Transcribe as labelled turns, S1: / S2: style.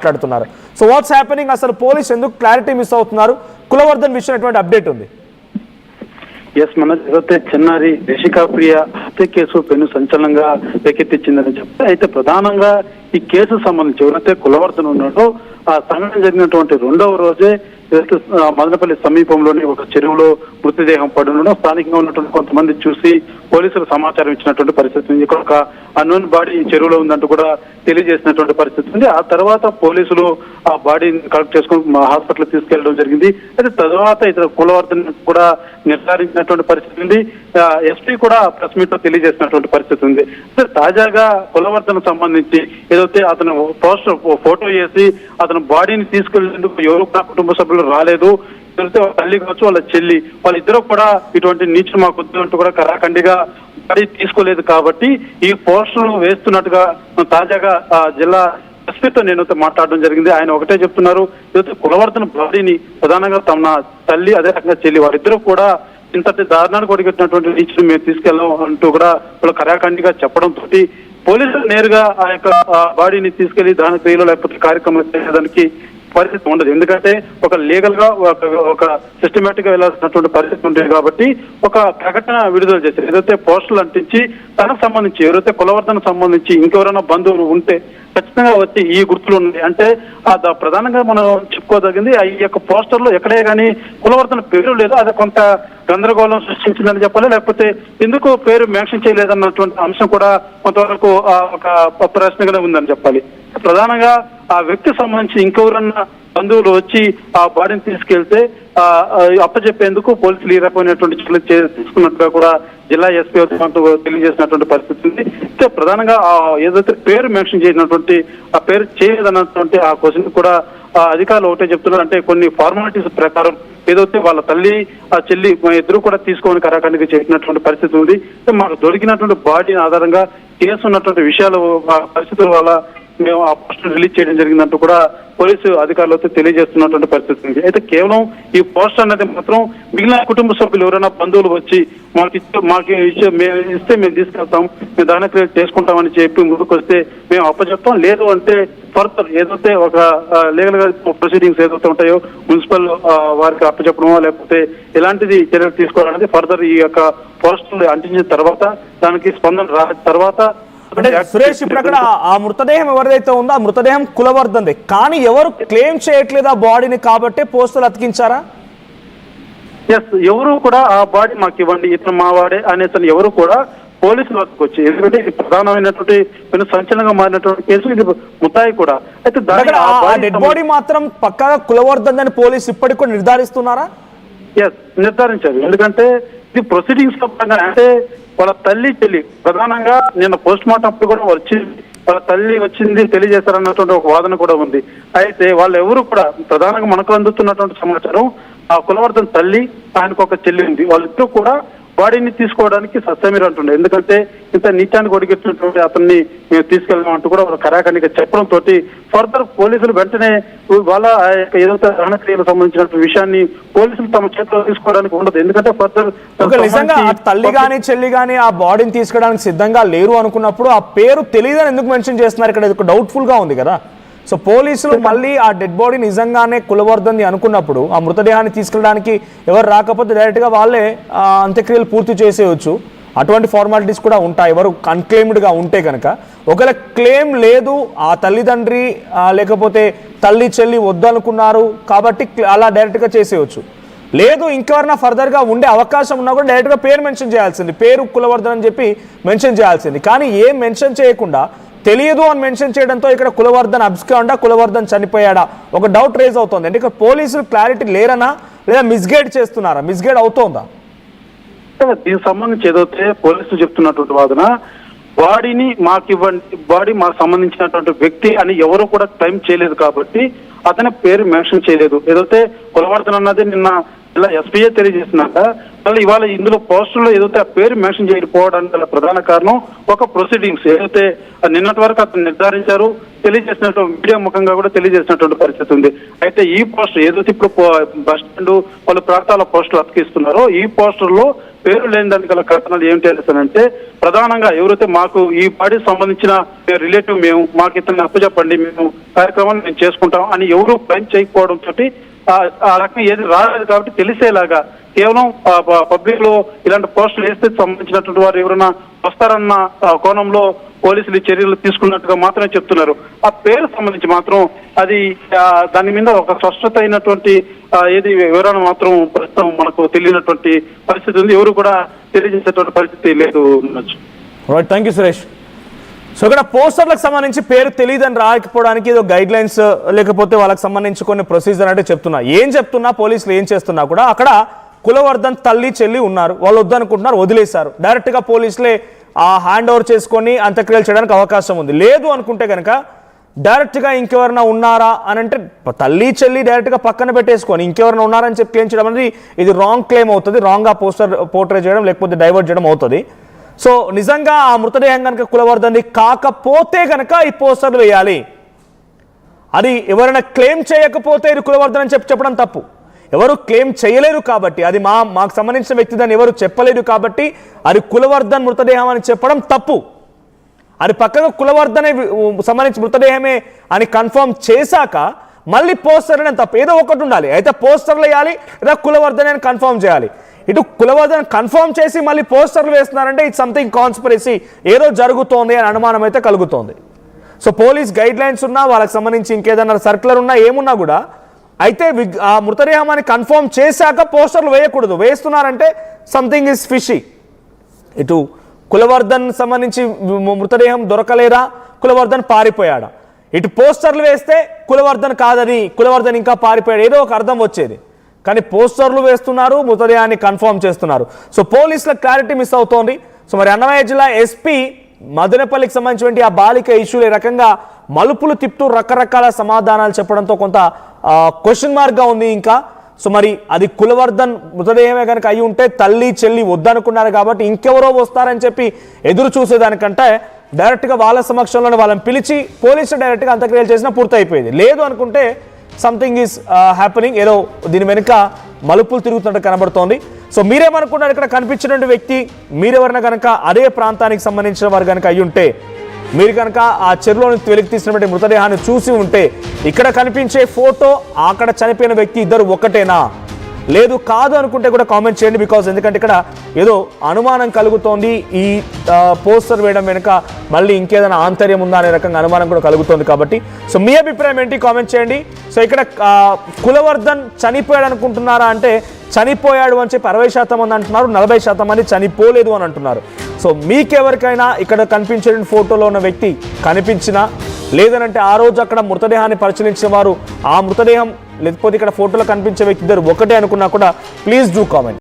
S1: మాట్లాడుతున్నారు. So what's happening, అసలు police ఎందుకు క్లారిటీ మిస్ అవుతున్నారు? కులవర్ధన్ విషయం ఎటువంటి అప్డేట్ ఉంది?
S2: ఎస్, మన ఏదైతే చిన్నారి రిషికా ప్రియ హత్య కేసు పెను సంచలనంగా రేకెత్తించిందని చెప్తే, అయితే ప్రధానంగా ఈ కేసు సంబంధించి ఎవరైతే కులవర్ధన్ ఉన్నాడో ఆ సంఘటన జరిగినటువంటి రెండవ రోజే మదనపల్లి సమీపంలోని ఒక చెరువులో మృతదేహం పడి ఉండడం స్థానికంగా ఉన్నటువంటి కొంతమంది చూసి పోలీసులు సమాచారం ఇచ్చినటువంటి పరిస్థితి ఉంది. ఇక్కడ ఒక అన్నోన్ బాడీ చెరువులో ఉందంటూ కూడా తెలియజేసినటువంటి పరిస్థితి ఉంది. ఆ తర్వాత పోలీసులు ఆ బాడీని కలెక్ట్ చేసుకుని హాస్పిటల్ తీసుకెళ్లడం జరిగింది. అయితే తర్వాత ఇతర కులవర్ధన్ కూడా నిర్ధారించినటువంటి పరిస్థితి ఉంది. ఎస్పీ కూడా ప్రెస్ మీట్ లో తెలియజేసినటువంటి పరిస్థితి ఉంది. తాజాగా కులవర్ధన్ సంబంధించి ఏదైతే అతను పోస్టర్ ఫోటో వేసి అతను బాడీని తీసుకెళ్లేందుకు ఎవరు కుటుంబ సభ్యులు రాలేదు, తల్లి కావచ్చు వాళ్ళ చెల్లి వాళ్ళిద్దరూ కూడా ఇటువంటి నీచులు మాకు వద్దు అంటూ కూడా కరాఖండిగా బాడీ తీసుకోలేదు. కాబట్టి ఈ పోస్టర్లు వేస్తున్నట్టుగా తాజాగా జిల్లా ఎస్పీతో నేను మాట్లాడడం జరిగింది. ఆయన ఒకటే చెప్తున్నారు, కులవర్ధన్ బాడీని ప్రధానంగా తమ తల్లి అదే రకంగా చెల్లి వారిద్దరూ కూడా ఇంతటి దారుణానికి ఒడిగట్టినటువంటి నీచులు మేము తీసుకెళ్ళాం అంటూ కూడా వాళ్ళు కరాఖండిగా చెప్పడంతో పోలీసులు నేరుగా ఆ యొక్క బాడీని తీసుకెళ్లి దహన క్రియలో లేకపోతే కార్యక్రమం చేయడానికి పరిస్థితి ఉండదు. ఎందుకంటే ఒక లీగల్ గా ఒక సిస్టమేటిక్ గా వెళ్లాల్సినటువంటి పరిస్థితి ఉంటుంది. కాబట్టి ఒక ప్రకటన విడుదల చేశారు. ఏదైతే పోస్టులు అంటించి తనకు సంబంధించి ఎవరైతే కులవర్ధనకు సంబంధించి ఇంకెవరైనా బంధువులు ఉంటే ఖచ్చితంగా వచ్చి ఈ గుర్తులు ఉన్నాయి అంటే ప్రధానంగా మనం చెప్పుకోదగింది ఈ యొక్క పోస్టర్ లో ఎక్కడే కానీ కులవర్ధన పేరు లేదు. అది కొంత గందరగోళం సృష్టించిందని చెప్పాలి, లేకపోతే ఎందుకు పేరు మెన్షన్ చేయలేదన్నటువంటి అంశం కూడా కొంతవరకు ఒక ప్రశ్నగానే ఉందని చెప్పాలి. ప్రధానంగా ఆ వ్యక్తికి సంబంధించి ఇంకెవరన్నా బంధువులు వచ్చి ఆ బాడీని తీసుకెళ్తే అప్పచెప్పేందుకు పోలీసులు ఈ రకమైనటువంటి చర్యలు తీసుకున్నట్టుగా కూడా జిల్లా ఎస్పీ తెలియజేసినటువంటి పరిస్థితి ఉంది. ప్రధానంగా ఏదైతే పేరు మెన్షన్ చేసినటువంటి ఆ పేరు చేయలేదన్నటువంటి ఆ క్వశ్చన్ కూడా అధికారులు ఒకటే చెప్తున్నారు, అంటే కొన్ని ఫార్మాలిటీస్ ప్రకారం ఏదైతే వాళ్ళ తల్లి ఆ చెల్లి ఇద్దరు కూడా తీసుకోవడానికి కరాఖండిగా చేసినటువంటి పరిస్థితి ఉంది. మాకు దొరికినటువంటి బాడీ ఆధారంగా కేసు ఉన్నటువంటి విషయాలు పరిస్థితుల వల్ల మేము ఆ పోస్టర్ రిలీజ్ చేయడం జరిగిందంటూ కూడా పోలీసు అధికారులతో తెలియజేస్తున్నటువంటి పరిస్థితి ఉంది. అయితే కేవలం ఈ పోస్టర్ అనేది మాత్రం మిగిలిన కుటుంబ సభ్యులు ఎవరైనా బంధువులు వచ్చి మాకు ఇస్తే మేము తీసుకెళ్తాం, మేము దహన క్రియలు చేసుకుంటామని చెప్పి ముందుకు వస్తే మేము అప్పచెప్తాం, లేదు అంటే ఫర్దర్ ఏదైతే ఒక లీగల్ గా ప్రొసీడింగ్స్ ఏదైతే ఉంటాయో మున్సిపల్ వారికి అప్పచెప్పడమో లేకపోతే ఇలాంటిది చర్యలు తీసుకోవడం అనేది ఫర్దర్ ఈ యొక్క పోస్టర్లు అంటించిన తర్వాత దానికి స్పందన రాని తర్వాత.
S1: అంటే సురేష్, ఇప్పుడు అక్కడ ఆ మృతదేహం ఎవరిదైతే ఉందో ఆ మృతదేహం కులవర్ధన్దే, కానీ ఎవరు క్లెయిమ్ చేయట్లేదు ఆ బాడీని కాబట్టి పోస్టులు అతికించారా?
S2: ఎస్, ఎవరు కూడా ఆ బాడీ మాకు ఇవ్వండి ఇతను మా వాడే అనేసి ఎవరు కూడా పోలీసులు వద్దకు వచ్చి, ఎందుకంటే ఇది ప్రధానమైనటువంటి సంచలనంగా మారినటువంటి కేసు, ఇది ముతాయి కూడా. అయితే
S1: డెడ్ బాడీ మాత్రం పక్కాగా కులవర్ధన్ అని పోలీసు ఇప్పటికి కూడా నిర్ధారిస్తున్నారా?
S2: ఎస్, నిర్ధారించారు. ఎందుకంటే ఇది ప్రొసీడింగ్స్ లో భాగంగా అంటే వాళ్ళ తల్లి చెల్లి ప్రధానంగా నిన్న పోస్ట్ మార్టం అప్పుడు కూడా వచ్చింది, వాళ్ళ తల్లి వచ్చింది తెలియజేశారన్నటువంటి ఒక వాదన కూడా ఉంది. అయితే వాళ్ళు ఎవరు కూడా ప్రధానంగా మనకు అందుతున్నటువంటి సమాచారం ఆ కులవర్ధన్ తల్లి ఆయనకు ఒక చెల్లి ఉంది, వాళ్ళిద్దరూ కూడా బాడీని తీసుకోవడానికి సత్యమీరు అంటుండే. ఎందుకంటే ఇంత నీచానికి ఒడిగెట్టినటువంటి అతన్ని మేము తీసుకెళ్దామంటూ కూడా వాళ్ళు కరాఖండిగా చెప్పడంతో ఫర్దర్ పోలీసులు వెంటనే వాళ్ళ ఏదైతే దహన క్రియలకు సంబంధించిన విషయాన్ని పోలీసులు తమ చేతిలో తీసుకోవడానికి ఉండదు. ఎందుకంటే ఫర్దర్
S1: నిజంగా తల్లి గాని చెల్లి గాని ఆ బాడీని తీసుకోవడానికి సిద్ధంగా లేరు అనుకున్నప్పుడు ఆ పేరు తెలియదని ఎందుకు మెన్షన్ చేస్తున్నారు? ఇక్కడ డౌట్ఫుల్ గా ఉంది కదా. సో పోలీసులు మళ్ళీ ఆ డెడ్ బాడీ నిజంగానే కులవర్ధన్ అనుకున్నప్పుడు ఆ మృతదేహాన్ని తీసుకెళ్ళడానికి ఎవరు రాకపోతే డైరెక్ట్గా వాళ్ళే అంత్యక్రియలు పూర్తి చేసేయచ్చు. అటువంటి ఫార్మాలిటీస్ కూడా ఉంటాయి ఎవరు అన్క్లెయిమ్డ్గా ఉంటే కనుక. ఒకవేళ క్లెయిమ్ లేదు, ఆ తల్లిదండ్రి లేకపోతే తల్లి చెల్లి వద్దనుకున్నారు కాబట్టి అలా డైరెక్ట్గా చేసేయచ్చు. లేదు ఇంకెవరైనా ఫర్దర్గా ఉండే అవకాశం ఉన్నా కూడా డైరెక్ట్గా పేరు మెన్షన్ చేయాల్సింది, పేరు కులవర్ధన్ అని చెప్పి మెన్షన్ చేయాల్సింది. కానీ ఏం మెన్షన్ చేయకుండా తెలియదు అని మెన్షన్ చేయడంతో ఇక్కడ కులవర్ధన్ అబ్స్కాండా, కులవర్ధన్ చనిపోయాడా ఒక డౌట్ రేజ్ అవుతుంది. అంటే ఇక్కడ పోలీసులు క్లారిటీ లేరనా లేదా మిస్గైడ్ చేస్తున్నారా? మిస్గైడ్ అవుతోందా?
S2: దీనికి సంబంధించి ఏదైతే పోలీసులు చెప్తున్నటువంటి వాదన బాడీని మాకు ఇవ్వండి, బాడీ మాకు సంబంధించినటువంటి వ్యక్తి అని ఎవరు కూడా క్లెయిమ్ చేయలేదు కాబట్టి అతని పేరు మెన్షన్ చేయలేదు. ఏదైతే కులవర్ధన్ అన్నది నిన్న ఇలా ఎస్పీఏ తెలియజేసినాక మళ్ళీ ఇవాళ ఇందులో పోస్టర్లో ఏదైతే ఆ పేరు మెన్షన్ చేయకపోవడానికి గల ప్రధాన కారణం ఒక ప్రొసీడింగ్స్ ఏదైతే నిన్నటి వరకు అతను నిర్ధారించారు, తెలియజేసినట్టు మీడియా ముఖంగా కూడా తెలియజేసినటువంటి పరిస్థితి ఉంది. అయితే ఈ పోస్టర్ ఏదైతే ఇప్పుడు బస్ స్టాండ్ పలు ప్రాంతాల పోస్టర్లు అతికిస్తున్నారో ఈ పోస్టర్ లో పేరు లేని దానికి గల కారణాలు ఏమిటి అంటే ప్రధానంగా ఎవరైతే మాకు ఈ బాడీకి సంబంధించిన రిలేటివ్ మేము మాకు ఇతన్ని అప్పచెప్పండి, మేము కార్యక్రమాన్ని మేము చేసుకుంటాం అని ఎవరు క్లైమ్ చేయకపోవడం తోటి ఆ రకం ఏది రాలేదు కాబట్టి తెలిసేలాగా కేవలం పబ్లిక్ లో ఇలాంటి పోస్టులు వేస్తే సంబంధించినటువంటి వారు ఎవరైనా వస్తారన్న కోణంలో పోలీసులు చర్యలు తీసుకున్నట్టుగా మాత్రమే చెప్తున్నారు. ఆ పేరు సంబంధించి మాత్రం అది దాని మీద ఒక స్పష్టత అయినటువంటి ఏది వివరణ మాత్రం ప్రస్తుతం మనకు తెలియనటువంటి పరిస్థితి ఉంది. ఎవరు కూడా తెలియజేసేటువంటి పరిస్థితి లేదు.
S1: Thank you Suresh. సో ఇక్కడ పోస్టర్లకు సంబంధించి పేరు తెలియదని రాకపోవడానికి ఏదో గైడ్ లైన్స్ లేకపోతే వాళ్ళకి సంబంధించి కొన్ని ప్రొసీజర్ అంటే చెప్తున్నా, ఏం చెప్తున్నా పోలీసులు ఏం చేస్తున్నా కూడా అక్కడ కులవర్ధన్ తల్లి చెల్లి ఉన్నారు, వాళ్ళు వద్దనుకుంటున్నారు, వదిలేశారు. డైరెక్ట్గా పోలీసులే హ్యాండ్ ఓవర్ చేసుకొని అంత్యక్రియలు చేయడానికి అవకాశం ఉంది. లేదు అనుకుంటే కనుక డైరెక్ట్గా ఇంకెవరైనా ఉన్నారా అని అంటే తల్లి చెల్లి డైరెక్ట్గా పక్కన పెట్టేసుకొని ఇంకెవరైనా ఉన్నారని చెప్పి క్లెయిమ్ చేయడం అనేది ఇది రాంగ్ క్లెయిమ్ అవుతుంది, రాంగ్గా పోర్ట్రే చేయడం లేకపోతే డైవర్ట్ చేయడం అవుతుంది. సో నిజంగా ఆ మృతదేహం కనుక కులవర్ధన్ది కాకపోతే కనుక ఈ పోస్టర్లు వేయాలి. అది ఎవరైనా క్లెయిమ్ చేయకపోతే ఇది కులవర్ధన్ అని చెప్పడం తప్పు. ఎవరు క్లెయిమ్ చేయలేరు కాబట్టి, అది మాకు సంబంధించిన వ్యక్తి దాన్ని ఎవరు చెప్పలేరు కాబట్టి అది కులవర్ధన్ మృతదేహం అని చెప్పడం తప్పు. అది పక్కగా కులవర్ధన్ సంబంధించి మృతదేహమే అని కన్ఫర్మ్ చేశాక మళ్ళీ పోస్టర్ అని తప్పు. ఏదో ఒకటి ఉండాలి, అయితే పోస్టర్లు వేయాలి లేదా కులవర్ధన్ అని కన్ఫర్మ్ చేయాలి. ఇటు కులవర్ధన్ కన్ఫర్మ్ చేసి మళ్ళీ పోస్టర్లు వేస్తున్నారంటే ఇట్స్ సంథింగ్ కాన్స్పిరసీ, ఏదో జరుగుతోంది అని అనుమానం అయితే కలుగుతోంది. సో పోలీస్ గైడ్ లైన్స్ ఉన్నా వాళ్ళకి సంబంధించి ఇంకేదన్నా సర్క్యులర్ ఉన్నా ఏమున్నా కూడా అయితే ఆ మృతదేహాన్ని కన్ఫర్మ్ చేశాక పోస్టర్లు వేయకూడదు. వేస్తున్నారంటే సంథింగ్ ఈజ్ ఫిషీ. ఇటు కులవర్ధన్ సంబంధించి మృతదేహం దొరకలేదా, కులవర్ధన్ పారిపోయాడా, ఇటు పోస్టర్లు వేస్తే కులవర్ధన్ కాదని కులవర్ధన్ ఇంకా పారిపోయాడు, ఏదో ఒక అర్థం వచ్చేది. కానీ పోస్టర్లు వేస్తున్నారు, మృతదేహాన్ని కన్ఫర్మ్ చేస్తున్నారు. సో పోలీసుల క్లారిటీ మిస్ అవుతోంది. సో మరి అన్నమయ్య జిల్లా ఎస్పీ మదనపల్లికి సంబంధించినటువంటి ఆ బాలిక ఇష్యూలు ఈ రకంగా మలుపులు తిప్పుతూ రకరకాల సమాధానాలు చెప్పడంతో కొంత క్వశ్చన్ మార్క్గా ఉంది ఇంకా. సో మరి అది కులవర్ధన్ మృతదేహమే కనుక అయి ఉంటే తల్లి చెల్లి వద్దనుకున్నారు కాబట్టి ఇంకెవరో వస్తారని చెప్పి ఎదురు చూసేదానికంటే డైరెక్ట్గా వాళ్ళ సమక్షంలోనే వాళ్ళని పిలిచి పోలీసులు డైరెక్ట్గా అంత్యక్రియలు చేసినా పూర్తయిపోయేది. లేదు అనుకుంటే సంథింగ్ ఈజ్ హ్యాపెనింగ్, ఏదో దీని వెనుక మలుపులు తిరుగుతున్నట్టు కనబడుతోంది. సో మీరేమనుకున్నారు ఇక్కడ కనిపించినటువంటి వ్యక్తి, మీరెవరైనా కనుక అదే ప్రాంతానికి సంబంధించిన వారు కనుక అయి ఉంటే, మీరు కనుక ఆ చెరువులోని వెలికి తీసినటువంటి మృతదేహాన్ని చూసి ఉంటే ఇక్కడ కనిపించే ఫోటో అక్కడ చనిపోయిన వ్యక్తి ఇద్దరు ఒకటేనా, లేదు కాదు అనుకుంటే కూడా కామెంట్ చేయండి. బికాజ్ ఎందుకంటే ఇక్కడ ఏదో అనుమానం కలుగుతోంది, ఈ పోస్టర్ వేయడం వెనుక మళ్ళీ ఇంకేదైనా ఆంతర్యం ఉందా అనే రకంగా అనుమానం కూడా కలుగుతోంది కాబట్టి. సో మీ అభిప్రాయం ఏంటి కామెంట్ చేయండి. సో ఇక్కడ కులవర్ధన్ చనిపోయాడు అనుకుంటున్నారా అంటే చనిపోయాడు అని చెప్పి 60% మంది అంటున్నారు, 40% మంది చనిపోలేదు అని అంటున్నారు. సో మీకెవరికైనా ఇక్కడ కనిపించే ఫోటోలో ఉన్న వ్యక్తి కనిపించినా, లేదనంటే ఆ రోజు అక్కడ మృతదేహాన్ని పరిశీలించిన వారు ఆ మృతదేహం లేకపోతే ఇక్కడ ఫోటోలో కనిపించే వ్యక్తి ఇద్దరు ఒకటే అనుకున్నా కూడా ప్లీజ్ డూ కామెంట్.